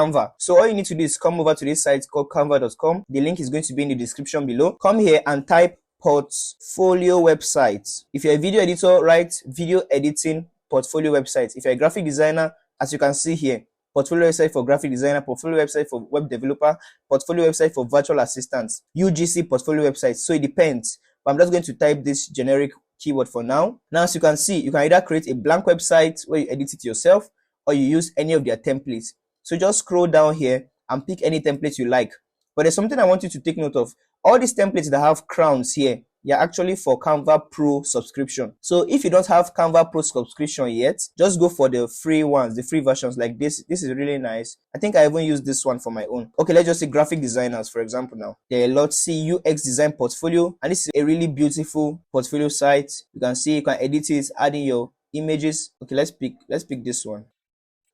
Canva. So all you need to do is come over to this site called canva.com. The link is going to be in the description below. Come here and type portfolio website. If you're a video editor, write video editing portfolio website. If you're a graphic designer, as you can see here, portfolio website for graphic designer, portfolio website for web developer, portfolio website for virtual assistants, UGC portfolio website. So it depends, but I'm just going to type this generic keyword for now. Now, as you can see, you can either create a blank website where you edit it yourself, or you use any of their templates. So just scroll down here and pick any template you like. But there's something I want you to take note of. All these templates that have crowns here, they're actually for Canva Pro subscription. So if you don't have Canva Pro subscription yet, just go for the free ones, the free versions like this. This is really nice. I think I even use this one for my own. Okay, let's just say graphic designers, for example. Now there are a lot. See UX design portfolio, and this is a really beautiful portfolio site. You can see you can edit it, add in your images. Okay, let's pick this one.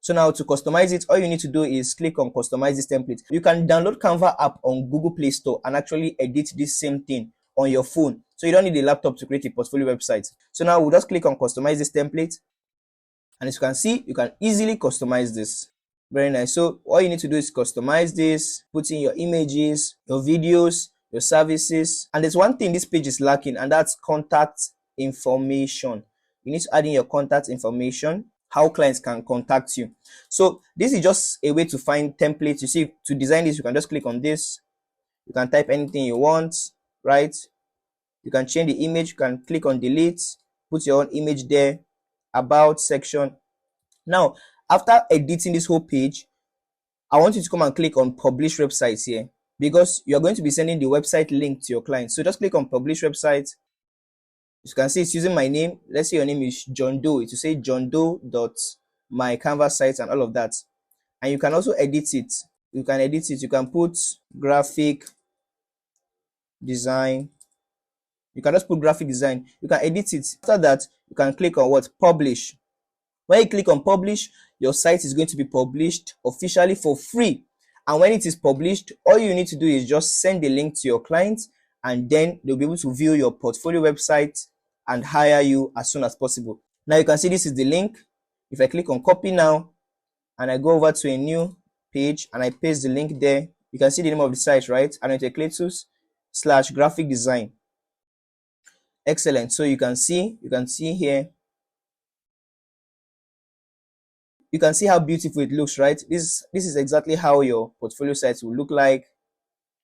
So now to customize it, all you need to do is click on customize this template. You can download Canva app on Google Play Store and actually edit this same thing on your phone. So you don't need a laptop to create a portfolio website. So now we'll just click on customize this template. And as you can see, you can easily customize this. Very nice. So all you need to do is customize this, put in your images, your videos, your services. And there's one thing this page is lacking, and that's contact information. You need to add in your contact information, how clients can contact you. So this is just a way to find templates. You see, to design this, you can just click on this. You can type anything you want, right? You can change the image. You can click on delete, put your own image there, about section. Now, after editing this whole page, I want you to come and click on publish websites here, because you're going to be sending the website link to your client. So just click on publish website. You can see it's using my name. Let's say your name is John Doe. It will say johndoe.my Canva site and all of that. And you can also edit it. You can edit it. You can put graphic design. You can just put graphic design. You can edit it. After that, you can click on what? Publish. When you click on publish, your site is going to be published officially for free. And when it is published, all you need to do is just send the link to your client, and then they'll be able to view your portfolio website and hire you as soon as possible. Now you can see this is the link. If I click on copy now and I go over to a new page and I paste the link there, you can see the name of the site, right? Anointed Cletus / graphic design. Excellent. So you can see here, you can see how beautiful it looks, right? This is exactly how your portfolio sites will look like,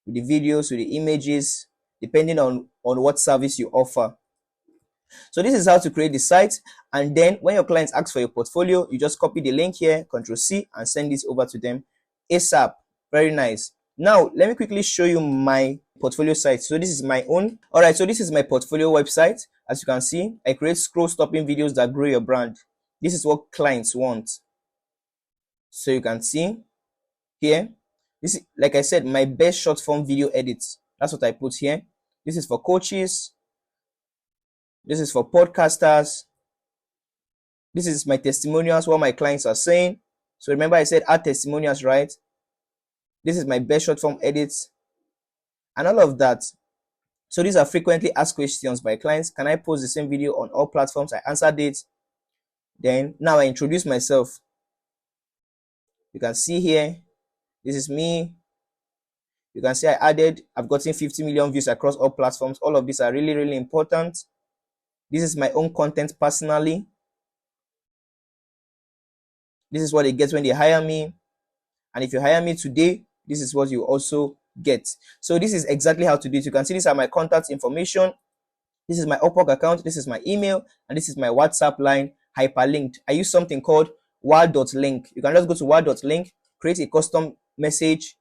with the videos, with the images, depending on what service you offer. So this is how to create the site. And then when your clients ask for your portfolio, you just copy the link here, Ctrl+C, and send this over to them ASAP. Very nice. Now let me quickly show you my portfolio site. So this is my own. All right, so this is my portfolio website. As you can see, I create scroll stopping videos that grow your brand. This is what clients want. So you can see here, this is, like I said, my best short form video edits. That's what I put here. This is for coaches. This is for podcasters. This is my testimonials, what my clients are saying. So remember I said add testimonials, right? This is my best short form edits and all of that. So these are frequently asked questions by clients. Can I post the same video on all platforms? I answered it. Then now I introduce myself. You can see here, this is me. You can see I've gotten 50 million views across all platforms. All of these are really, really important. This is my own content personally. This is what they get when they hire me. And if you hire me today, this is what you also get. So this is exactly how to do it. You can see these are my contact information. This is my Upwork account. This is my email. And this is my WhatsApp line hyperlinked. I use something called word.link. You can just go to word.link, create a custom message,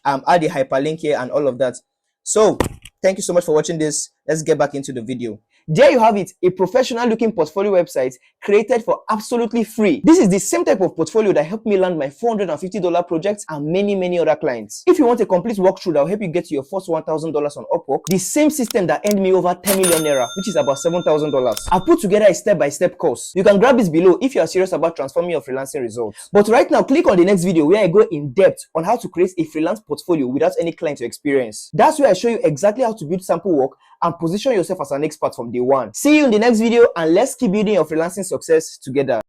add a hyperlink here and all of that. So thank you so much for watching this. Let's get back into the video. There you have it, a professional looking portfolio website created for absolutely free. This is the same type of portfolio that helped me land my $450 projects and many other clients. If you want a complete walkthrough that will help you get to your first $1,000 on Upwork, the same system that earned me over 10 million naira, which is about $7,000. I've put together a step-by-step course. You can grab this below if you are serious about transforming your freelancing results. But right now, click on the next video where I go in depth on how to create a freelance portfolio without any client experience. That's where I show you exactly how to build sample work and position yourself as an expert from day one. See you in the next video, and let's keep building your freelancing success together.